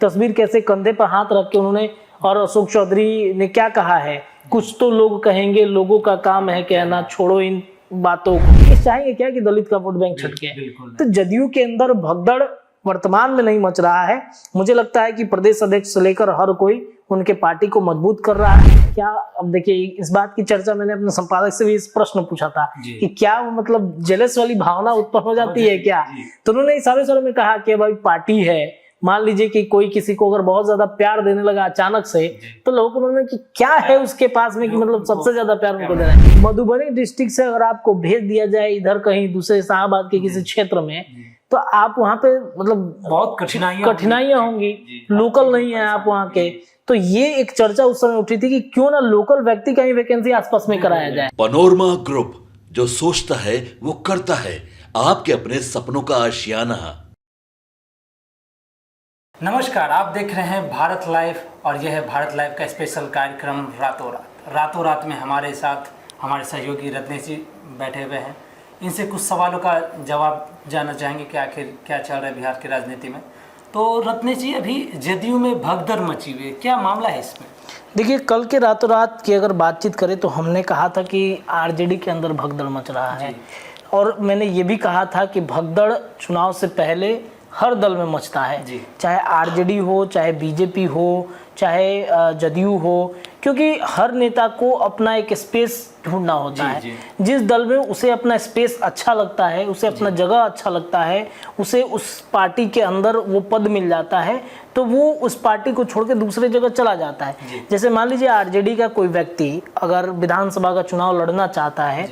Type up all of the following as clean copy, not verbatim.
तस्वीर कैसे कंधे पर हाथ रख के उन्होंने, और अशोक चौधरी ने क्या कहा है, कुछ तो लोग कहेंगे, लोगों का काम है कहना, छोड़ो इन बातों को। ये चाहेंगे क्या कि दलित का वोट बैंक छटके? तो जदयू के अंदर भगदड़ वर्तमान में नहीं मच रहा है। मुझे लगता है कि प्रदेश अध्यक्ष से लेकर हर कोई उनके पार्टी को मजबूत कर रहा है। क्या, अब देखिए, इस बात की चर्चा मैंने अपने संपादक से भी इस प्रश्न पूछा था कि क्या वो मतलब जेलस वाली भावना उत्पन्न हो जाती है क्या? तो उन्होंने इशारे में कहा कि भाई पार्टी है, मान लीजिए कि कोई किसी को अगर बहुत ज्यादा प्यार देने लगा अचानक से, तो लोगों को बोलने कि क्या है उसके पास में कि मतलब सबसे ज्यादा प्यार उनको देना है। मधुबनी डिस्ट्रिक्ट से अगर आपको भेज दिया जाए इधर कहीं दूसरे शाहबाद के किसी क्षेत्र में, तो आप वहां पे मतलब बहुत कठिनाइयां होंगी, लोकल नहीं है आप वहां के। तो ये एक चर्चा उस समय उठी थी कि क्यों ना लोकल व्यक्ति का ही वैकेंसी आसपास में कराया जाए। पनोरमा ग्रुप, जो सोचता है वो करता है, आपके अपने सपनों का आशियाना। नमस्कार, आप देख रहे हैं भारत लाइव और यह है भारत लाइव का स्पेशल कार्यक्रम रातों रात। रातों रात में हमारे साथ हमारे सहयोगी रत्नेश जी बैठे हुए हैं। इनसे कुछ सवालों का जवाब जानना चाहेंगे कि आखिर क्या चल रहा है बिहार की राजनीति में। तो रत्नेश जी, अभी जदयू में भगदड़ मची हुई है, क्या मामला है इसमें? देखिए, कल के रातों रात की अगर बातचीत करें तो हमने कहा था कि आरजेडी के अंदर भगदड़ मच रहा है, और मैंने ये भी कहा था कि भगदड़ चुनाव से पहले हर दल में मचता है, चाहे आरजेडी हो, चाहे बीजेपी हो, चाहे जदयू हो, क्योंकि हर नेता को अपना एक स्पेस ढूंढना होता है। जिस दल में उसे अपना स्पेस अच्छा लगता है, उसे अपना जगह अच्छा लगता है, उसे उस पार्टी के अंदर वो पद मिल जाता है, तो वो उस पार्टी को छोड़ के दूसरे जगह चला जाता है। जैसे मान लीजिए आरजेडी का कोई व्यक्ति अगर विधानसभा का चुनाव लड़ना चाहता है,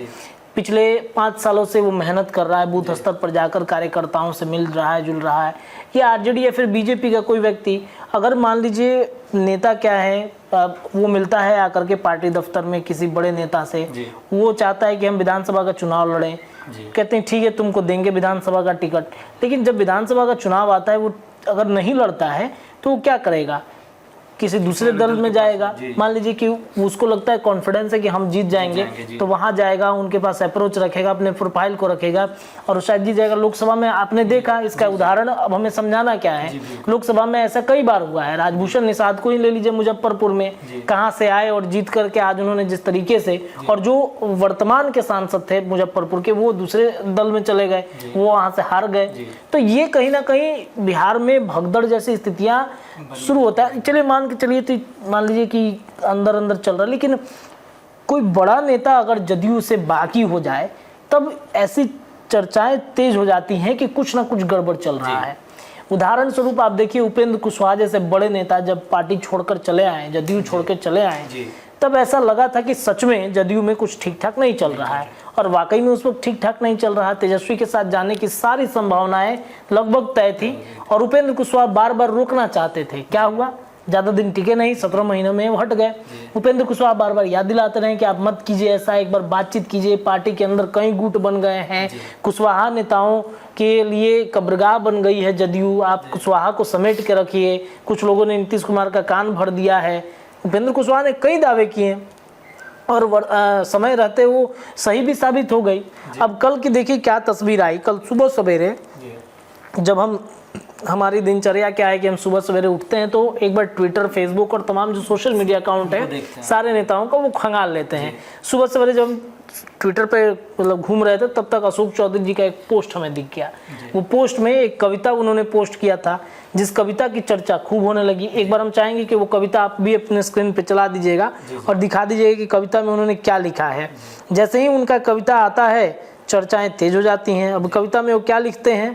पिछले 5 सालों से वो मेहनत कर रहा है, बूथ स्तर पर जाकर कार्यकर्ताओं से मिल रहा है, जुल रहा है, या आरजेडी या फिर बीजेपी का कोई व्यक्ति अगर मान लीजिए नेता क्या है, वो मिलता है आकर के पार्टी दफ्तर में किसी बड़े नेता से, वो चाहता है कि हम विधानसभा का चुनाव लड़ें, कहते हैं ठीक है तुमको देंगे विधानसभा का टिकट, लेकिन जब विधानसभा का चुनाव आता है वो अगर नहीं लड़ता है तो वो क्या करेगा, किसी दूसरे दल में जाएगा। मान लीजिए कि उसको लगता है कॉन्फिडेंस है कि हम जीत जाएंगे, तो वहां जाएगा, उनके पास अप्रोच रखेगा, अपने प्रोफाइल को रखेगा और शायद जीत जाएगा। लोकसभा में आपने देखा, इसका उदाहरण अब हमें समझाना क्या है, लोकसभा में ऐसा कई बार हुआ है। राजभूषण निषाद को ही ले लीजिए, मुजफ्फरपुर में कहां से आए और जीत करके आज उन्होंने जिस तरीके से, और जो वर्तमान के सांसद थे मुजफ्फरपुर के, वो दूसरे दल में चले गए, वो वहां से हार गए। तो ये कहीं ना कहीं बिहार में भगदड़ जैसी स्थितियां शुरू होता है। चलिए मान लीजिए कि अंदर अंदर चल रहा है, लेकिन कोई बड़ा नेता अगर जदयू से बागी हो जाए तब ऐसी चर्चाएं तेज हो जाती हैं कि कुछ ना कुछ गड़बड़ चल रहा है। उदाहरण स्वरूप आप देखिए, उपेंद्र कुशवाहा जैसे बड़े नेता जब पार्टी छोड़कर चले आए, जदयू छोड़ के चले आए, तब ऐसा लगा था कि सच में जदयू में कुछ ठीक ठाक नहीं चल रहा है, और वाकई में उस वक्त ठीक ठाक नहीं चल रहा। तेजस्वी के साथ जाने की सारी संभावनाएं लगभग तय थी, और उपेंद्र कुशवाहा बार बार रोकना चाहते थे। क्या हुआ, ज्यादा दिन टिके नहीं, 17 महीनों में हट गए। उपेंद्र कुशवाहा बार बार याद दिलाते रहे कि आप मत कीजिए ऐसा, एक बार बातचीत कीजिए, पार्टी के अंदर कई गुट बन गए हैं, कुशवाहा नेताओं के लिए कब्रगाह बन गई है जदयू, आप कुशवाहा को समेट के रखिए। कुछ लोगों ने नीतीश कुमार का कान भर दिया है। उपेंद्र कुशवाहा ने कई दावे किए और समय रहते वो सही भी साबित हो गई। अब कल की देखिए क्या तस्वीर आई। कल सुबह सवेरे जब हमारी दिनचर्या क्या है कि हम सुबह सवेरे उठते हैं तो एक बार ट्विटर, फेसबुक और तमाम जो सोशल मीडिया अकाउंट है सारे नेताओं का वो खंगाल लेते हैं। सुबह सवेरे जब हम ट्विटर पे मतलब घूम रहे थे तब तक अशोक चौधरी जी का एक पोस्ट हमें दिख गया। वो पोस्ट में एक कविता उन्होंने पोस्ट किया था, जिस कविता की चर्चा खूब होने लगी। एक बार हम चाहेंगे कि वो कविता आप भी अपने स्क्रीन पे चला दीजिएगा और दिखा दीजिएगा कि कविता में उन्होंने क्या लिखा है। जैसे ही उनका कविता आता है चर्चाएं तेज हो जाती हैं। अब कविता में वो क्या लिखते हैं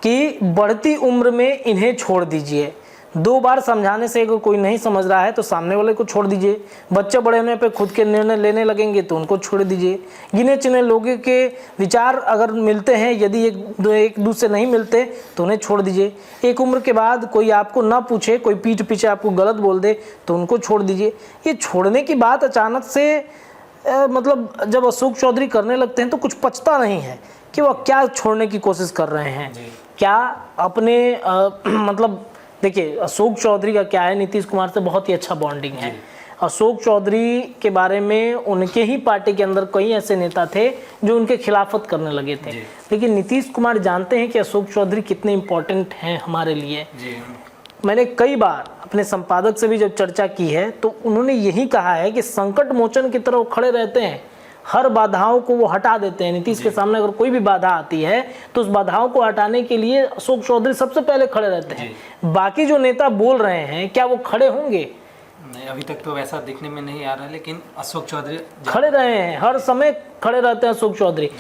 कि बढ़ती उम्र में इन्हें छोड़ दीजिए, 2 बार समझाने से अगर कोई नहीं समझ रहा है तो सामने वाले को छोड़ दीजिए। बच्चे बड़े होने पे खुद के निर्णय लेने लगेंगे तो उनको छोड़ दीजिए। गिने चुने लोगों के विचार अगर मिलते हैं, यदि एक दूसरे नहीं मिलते तो उन्हें छोड़ दीजिए। एक उम्र के बाद कोई आपको ना पूछे, कोई पीठ पीछे आपको गलत बोल दे तो उनको छोड़ दीजिए। ये छोड़ने की बात अचानक से मतलब जब अशोक चौधरी करने लगते हैं तो कुछ पचता नहीं है कि वह क्या छोड़ने की कोशिश कर रहे हैं। क्या अपने मतलब देखिए, अशोक चौधरी का क्या है, नीतीश कुमार से बहुत ही अच्छा बॉन्डिंग है। अशोक चौधरी के बारे में उनके ही पार्टी के अंदर कई ऐसे नेता थे जो उनके खिलाफत करने लगे थे, लेकिन नीतीश कुमार जानते हैं कि अशोक चौधरी कितने इम्पोर्टेंट हैं हमारे लिए। मैंने कई बार अपने संपादक से भी जब चर्चा की है तो उन्होंने यही कहा है कि संकट मोचन की तरह वो खड़े रहते हैं, हर बाधाओं को वो हटा देते हैं। नीतीश के सामने अगर कोई भी बाधा आती है तो उस बाधाओं को हटाने के लिए अशोक चौधरी सबसे पहले खड़े रहते हैं। बाकी जो नेता बोल रहे हैं क्या वो खड़े होंगे? नहीं, अभी तक तो वैसा दिखने में नहीं आ रहा है, लेकिन अशोक चौधरी खड़े रहे हैं, हर समय खड़े रहते हैं अशोक चौधरी।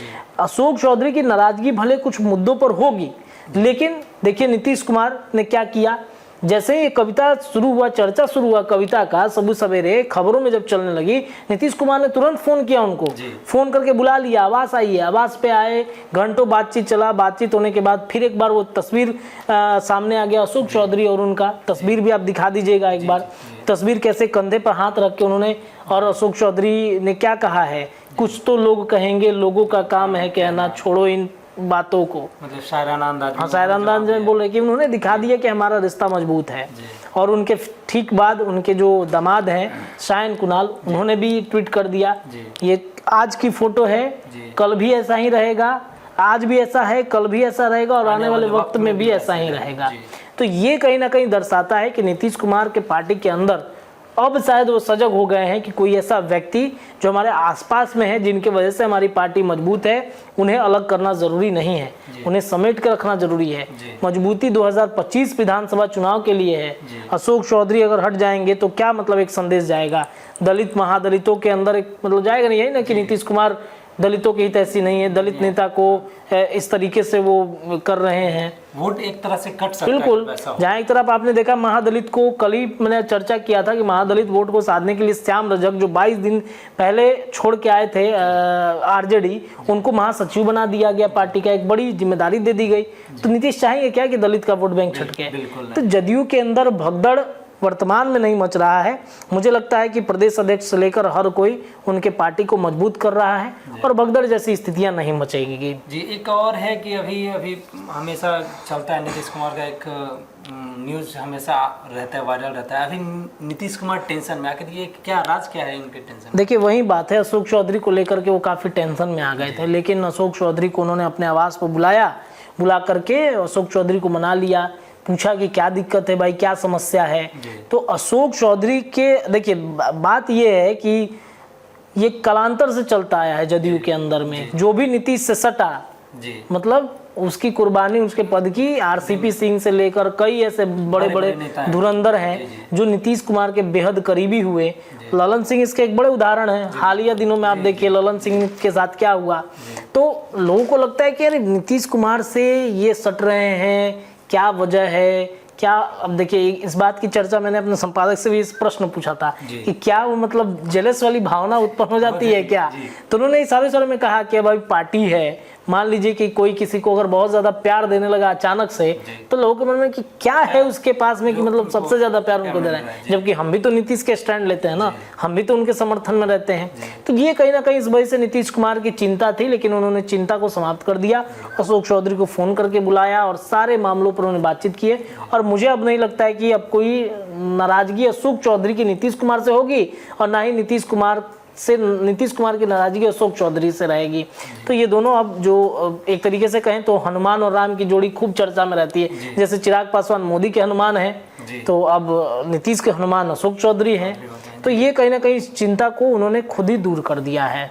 अशोक चौधरी की नाराजगी भले कुछ मुद्दों पर होगी, लेकिन देखिए नीतीश कुमार ने क्या किया। जैसे ही ये कविता शुरू हुआ, चर्चा शुरू हुआ कविता का, सबू सवेरे खबरों में जब चलने लगी, नीतीश कुमार ने तुरंत फोन किया उनको, फोन करके बुला लिया, आवास आई है, आवास पे आए, घंटों बातचीत चला। बातचीत होने के बाद फिर एक बार वो तस्वीर सामने आ गया अशोक चौधरी और उनका। तस्वीर भी आप दिखा दीजिएगा एक बार, तस्वीर कैसे कंधे पर हाथ रख के उन्होंने, और अशोक चौधरी ने क्या कहा है, कुछ तो लोग कहेंगे, लोगों का काम है कहना, छोड़ो इन बातों को, मतलब शायराना अंदाज में, हाँ शायराना अंदाज में बोल रहे कि उन्होंने दिखा दिया कि हमारा रिश्ता मजबूत है। और उनके ठीक बाद उनके जो दामाद हैं शायन कुणाल, उन्होंने भी ट्वीट कर दिया, ये आज की फोटो है, कल भी ऐसा ही रहेगा, आज भी ऐसा है, कल भी ऐसा रहेगा और आने वाले वक्त में भी ऐसा ही रहेगा। तो ये कहीं ना कहीं दर्शाता है कि नीतीश कुमार के पार्टी के अंदर अब शायद वो सजग हो गए हैं कि कोई ऐसा व्यक्ति जो हमारे आसपास में है, जिनकी वजह से हमारी पार्टी मजबूत है, उन्हें अलग करना जरूरी नहीं है, उन्हें समेट कर रखना जरूरी है। मजबूती 2025 विधानसभा चुनाव के लिए है। अशोक चौधरी अगर हट जाएंगे तो क्या मतलब एक संदेश जाएगा दलित महादलितों के अंदर, एक मतलब जाएगा नहीं, है ना कि नीतीश कुमार दलितों की हित ऐसी नहीं है, दलित नेता को इस तरीके से वो कर रहे हैं, वोट एक तरह से कट सकता बिल्कुल। जहाँ एक तरफ आपने देखा महादलित को, कल ही मैंने चर्चा किया था कि महादलित वोट को साधने के लिए श्याम रजक जो 22 दिन पहले छोड़ के आए थे आरजेडी, उनको महासचिव बना दिया गया, पार्टी का एक बड़ी जिम्मेदारी दे दी गई। तो नीतीश चाहेंगे क्या कि दलित का वोट बैंक छटके? तो जदयू के अंदर भगदड़ वर्तमान में नहीं मच रहा है। मुझे लगता है कि प्रदेश अध्यक्ष से लेकर हर कोई उनके पार्टी को मजबूत कर रहा है और भगदड़ जैसी स्थितियां नहीं मचेंगी। जी, एक और है कि अभी हमेशा चलता है नीतीश कुमार का एक न्यूज़ हमेशा रहता है, वायरल रहता है। अभी नीतीश कुमार टेंशन में, आखिर ये क्या राज क्या है इनके टेंशन? देखिए वही बात है, अशोक चौधरी को लेकर के वो काफ़ी टेंशन में आ गए थे, लेकिन अशोक चौधरी को उन्होंने अपने आवास पर बुला करके अशोक चौधरी को मना लिया, पूछा कि क्या दिक्कत है भाई, क्या समस्या है। तो अशोक चौधरी के देखिए बात ये है कि ये कालांतर से चलता आया है जदयू के अंदर में, जो भी नीतीश से सटा मतलब उसकी कुर्बानी, उसके पद की, आरसीपी सिंह से लेकर कई ऐसे बड़े बड़े धुरंधर हैं जो नीतीश कुमार के बेहद करीबी हुए। ललन सिंह इसके एक बड़े उदाहरण हैं। हालिया दिनों में आप देखिए ललन सिंह के साथ क्या हुआ। तो लोगों को लगता है कि अरे नीतीश कुमार से ये सट रहे हैं, क्या वजह है, क्या? अब देखिए इस बात की चर्चा मैंने अपने संपादक से भी इस प्रश्न पूछा था कि क्या वो मतलब जेलस वाली भावना उत्पन्न हो जाती है क्या? तो उन्होंने इस सारे में कहा कि भाई पार्टी है, मान लीजिए कि कोई किसी को अगर बहुत ज्यादा प्यार देने लगा अचानक से, तो लोगों के मन में कि क्या है उसके पास में कि मतलब सबसे ज्यादा प्यार उनको दे रहा है, जबकि हम भी तो नीतीश के स्टैंड लेते हैं ना, हम भी तो उनके समर्थन में रहते हैं। तो ये कहीं ना कहीं इस वजह से नीतीश कुमार की चिंता थी, लेकिन उन्होंने चिंता को समाप्त कर दिया, अशोक चौधरी को फोन करके बुलाया और सारे मामलों पर उन्होंने बातचीत की है। और मुझे अब नहीं लगता है कि अब कोई नाराजगी अशोक चौधरी की नीतीश कुमार से होगी और ना ही नीतीश कुमार की नाराजगी अशोक चौधरी से रहेगी। तो ये दोनों अब जो एक तरीके से कहें तो हनुमान और राम की जोड़ी खूब चर्चा में रहती है। जैसे चिराग पासवान मोदी के हनुमान हैं, तो अब नीतीश के हनुमान अशोक चौधरी हैं। तो ये कहीं ना कहीं इस चिंता को उन्होंने खुद ही दूर कर दिया है।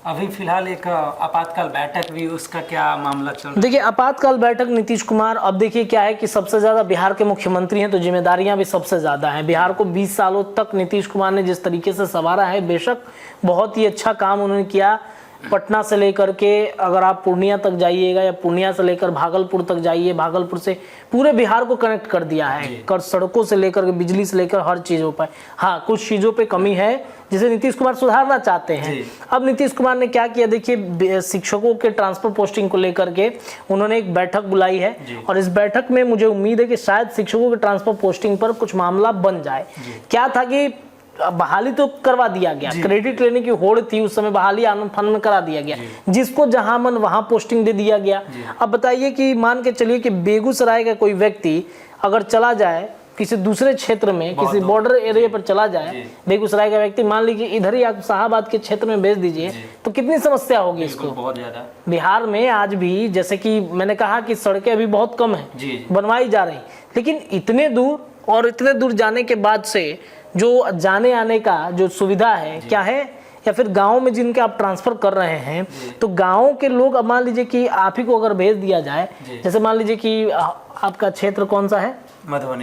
अभी फिलहाल एक आपातकाल बैठक भी, उसका क्या मामला चल रहा है? देखिए आपातकाल बैठक नीतीश कुमार, अब देखिए क्या है कि सबसे ज्यादा बिहार के मुख्यमंत्री हैं तो जिम्मेदारियां भी सबसे ज्यादा हैं। बिहार को 20 सालों तक नीतीश कुमार ने जिस तरीके से संवारा है, बेशक बहुत ही अच्छा काम उन्होंने किया। पटना से लेकर के अगर आप पूर्णिया तक जाइएगा या पूर्णिया से लेकर भागलपुर तक जाइए, भागलपुर से पूरे बिहार को कनेक्ट कर दिया है, कर सड़कों से लेकर के बिजली से लेकर हर चीज़ों पर। हाँ कुछ चीज़ों पे कमी है जिसे नीतीश कुमार सुधारना चाहते हैं। अब नीतीश कुमार ने क्या किया, देखिए शिक्षकों के ट्रांसफर पोस्टिंग को लेकर के उन्होंने एक बैठक बुलाई है और इस बैठक में मुझे उम्मीद है कि शायद शिक्षकों के ट्रांसफर पोस्टिंग पर कुछ मामला बन जाए। क्या था कि बहाली तो करवा दिया गया, क्रेडिट लेने की होड़ थी उस समय, बहाली आनंद फानंद में करा दिया गया, जिसको जहां मन वहां पोस्टिंग दे दिया गया। अब बताइए कि मान के चलिए कि बेगूसराय का कोई व्यक्ति अगर चला जाए किसी दूसरे क्षेत्र में, किसी बॉर्डर एरिया पर चला जाए, बेगूसराय का व्यक्ति मान लीजिए इधर ही आप शाहाबाद के क्षेत्र में भेज दीजिए तो कितनी समस्या होगी इसको। बहुत ज्यादा। बिहार में आज भी जैसे कि मैंने कहा कि सड़कें अभी बहुत कम है, बनवाई जा रही, लेकिन इतने दूर जाने के बाद से जो जाने आने का जो सुविधा है क्या है, या फिर गांव में जिनके आप ट्रांसफर कर रहे हैं तो गांव के लोग, अब मान लीजिए कि आप ही को अगर भेज दिया जाए, जैसे मान लीजिए कि आपका क्षेत्र कौन सा है,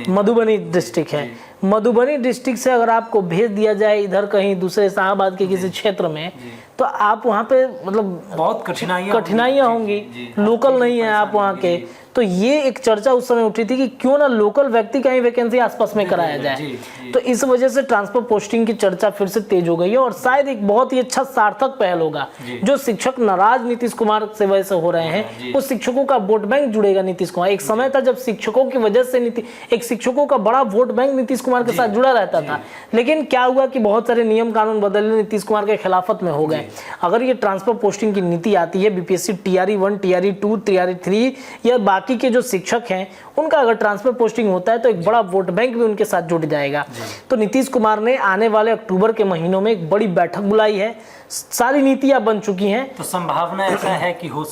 मधुबनी डिस्ट्रिक्ट है, मधुबनी डिस्ट्रिक्ट से अगर आपको भेज दिया जाए इधर कहीं दूसरे शाहाबाद के किसी क्षेत्र में, तो आप वहाँ पे मतलब बहुत कठिनाइयाँ होंगी, लोकल नहीं है आप वहाँ के। तो ये एक चर्चा उस समय उठी थी कि क्यों ना लोकल व्यक्ति का ही वैकेंसी आसपास में कराया जाए। तो इस वजह से ट्रांसफर पोस्टिंग की चर्चा फिर से तेज हो गई है और शायद एक बहुत ही अच्छा सार्थक पहल होगा। जो शिक्षक नाराज नीतीश कुमार से वजह से हो रहे हैं, वो शिक्षकों का वोट बैंक जुड़ेगा नीतीश कुमार। एक समय था जब शिक्षकों की वजह से एक शिक्षकों का बड़ा वोट बैंक नीतीश कुमार के साथ जुड़ा रहता था, लेकिन क्या हुआ कि बहुत सारे नियम कानून बदलने नीतीश कुमार के खिलाफत में हो गए। अगर ये ट्रांसफर पोस्टिंग की नीति आती है, बीपीएससी टीआरई 1, टीआरई 2, टीआरई 3 या बाकी के जो शिक्षक हैं उनका अगर ट्रांसफर पोस्टिंग होता है तो एक बड़ा वोट बैंक भी उनके साथ जुड़ जाएगा। तो नीतीश कुमार ने आने वाले अक्टूबर के महीनों में एक बड़ी बैठक बुलाई है, सारी नीतियां बन चुकी हैं, तो संभावना ऐसा है कि हो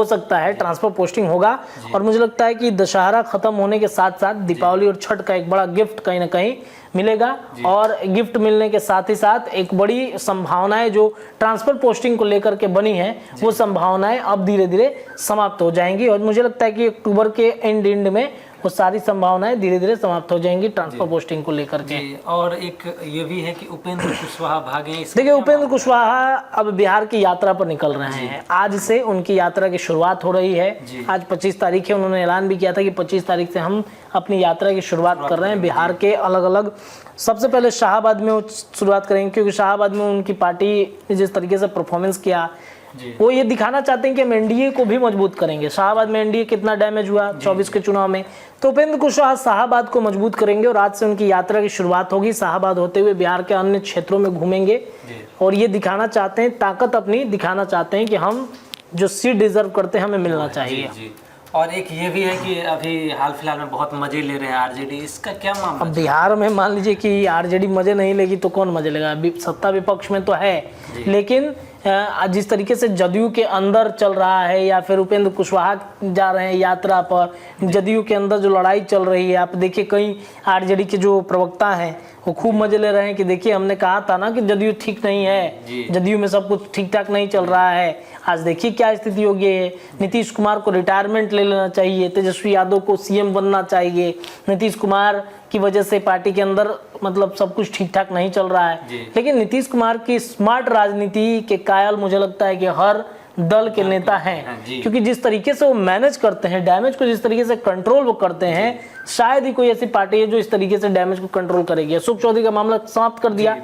सकता है ट्रांसफर पोस्टिंग होगा। और मुझे लगता है कि दशहरा खत्म होने के साथ साथ दीपावली और छठ का एक बड़ा गिफ्ट कहीं ना कहीं मिलेगा, और गिफ्ट मिलने के साथ ही साथ एक बड़ी संभावनाएं जो ट्रांसफर पोस्टिंग को लेकर के बनी है, वो संभावनाएं अब धीरे धीरे समाप्त हो जाएंगी। और मुझे लगता है कि अक्टूबर के एंड में वो सारी संभावनाएं धीरे धीरे समाप्त हो जाएंगी ट्रांसफर पोस्टिंग को लेकर के। और एक ये भी है कि उपेंद्र कुशवाहा भागे। देखिए, उपेंद्र कुशवाहा अब बिहार की यात्रा पर निकल रहे हैं। आज से उनकी यात्रा की शुरुआत हो रही है। आज 25 तारीख है, उन्होंने ऐलान भी किया था कि 25 तारीख से हम अपनी यात्रा की शुरुआत कर रहे हैं। बिहार के अलग अलग, सबसे पहले शाहाबाद में शुरुआत करेंगे, क्योंकि शाहाबाद में उनकी पार्टी ने जिस तरीके से परफॉर्मेंस किया, वो ये दिखाना चाहते हैं कि हम एनडीए को भी मजबूत करेंगे। शाहाबाद में एनडीए कितना डैमेज हुआ 24 के चुनाव में, तो उपेंद्र कुशवाहा शाहाबाद को मजबूत करेंगे और आज से उनकी यात्रा की शुरुआत होगी। शाहाबाद होते हुए बिहार के अन्य क्षेत्रों में घूमेंगे और ये दिखाना चाहते हैं, ताकत अपनी दिखाना चाहते हैं कि हम जो सीट डिजर्व करते हैं हमें मिलना चाहिए। और एक ये भी है कि अभी हाल फिलहाल में बहुत मजे ले रहे हैं आरजेडी, इसका क्या मामला? अब बिहार में मान लीजिए कि आरजेडी मजे नहीं लेगी तो कौन मजे लेगा? सत्ता विपक्ष में तो है, लेकिन जिस तरीके से जदयू के अंदर चल रहा है, या फिर उपेंद्र कुशवाहा जा रहे हैं यात्रा पर, जदयू के अंदर जो लड़ाई चल रही है, आप देखिए कई आरजेडी के जो प्रवक्ता हैं वो खूब मजे ले रहे हैं कि देखिए हमने कहा था ना कि जदयू ठीक नहीं है, जदयू में सब कुछ ठीक ठाक नहीं चल रहा है, आज देखिए क्या स्थिति हो गई है। नीतीश कुमार को रिटायरमेंट ले लेना चाहिए, तेजस्वी यादव को सीएम बनना चाहिए, नीतीश कुमार की वजह से पार्टी के अंदर मतलब सब कुछ ठीक ठाक नहीं चल रहा है। लेकिन नीतीश कुमार की स्मार्ट राजनीति के कायल मुझे लगता है कि हर दल के नेता हैं, क्योंकि जिस तरीके से वो मैनेज करते हैं डैमेज को, जिस तरीके से कंट्रोल वो करते हैं, शायद ही कोई ऐसी पार्टी है जो इस तरीके से डैमेज को कंट्रोल करेगी। अशोक चौधरी का मामला समाप्त कर दिया,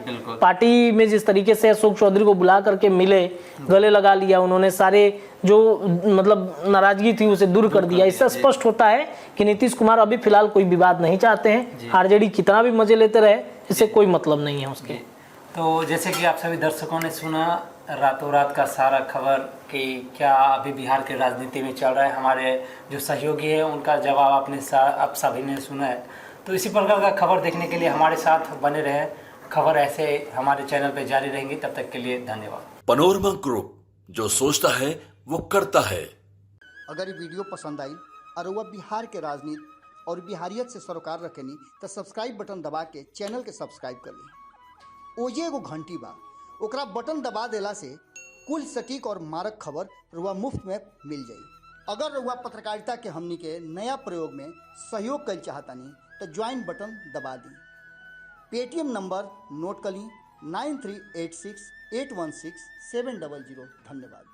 पार्टी में जिस तरीके से अशोक चौधरी को बुला करके मिले, गले लगा लिया उन्होंने, सारे जो मतलब नाराजगी थी उसे दूर कर दिया। इससे स्पष्ट होता है कि नीतीश कुमार अभी फिलहाल कोई विवाद नहीं चाहते हैं। आरजेडी कितना भी मजे लेते रहे, इससे कोई मतलब नहीं है उसके। तो जैसे कि आप सभी दर्शकों ने सुना रातों रात का सारा खबर कि क्या अभी बिहार के राजनीति में चल रहा है, हमारे जो सहयोगी है उनका जवाब आपने आप सभी ने सुना है। तो इसी प्रकार का खबर देखने के लिए हमारे साथ बने रहे। खबर ऐसे हमारे चैनल पे जारी रहेंगी, तब तक के लिए धन्यवाद। पनोरमा ग्रुप, जो सोचता है वो करता है। अगर ये वीडियो पसंद आई और वह बिहार के राजनीति और बिहारियत से सरोकार रखेनी तो सब्सक्राइब बटन दबा के चैनल के सब्सक्राइब कर ली। ओजे एगो घंटी बा, ओकरा बटन दबा देला से कुल सटीक और मारक खबर रुआ मुफ्त में मिल जाई। अगर रुआ पत्रकारिता के हमनी के नया प्रयोग में सहयोग कर चाहतानी तो ज्वाइन बटन दबा दी। पेटीएम नंबर नोट कर ली 9386816700। धन्यवाद।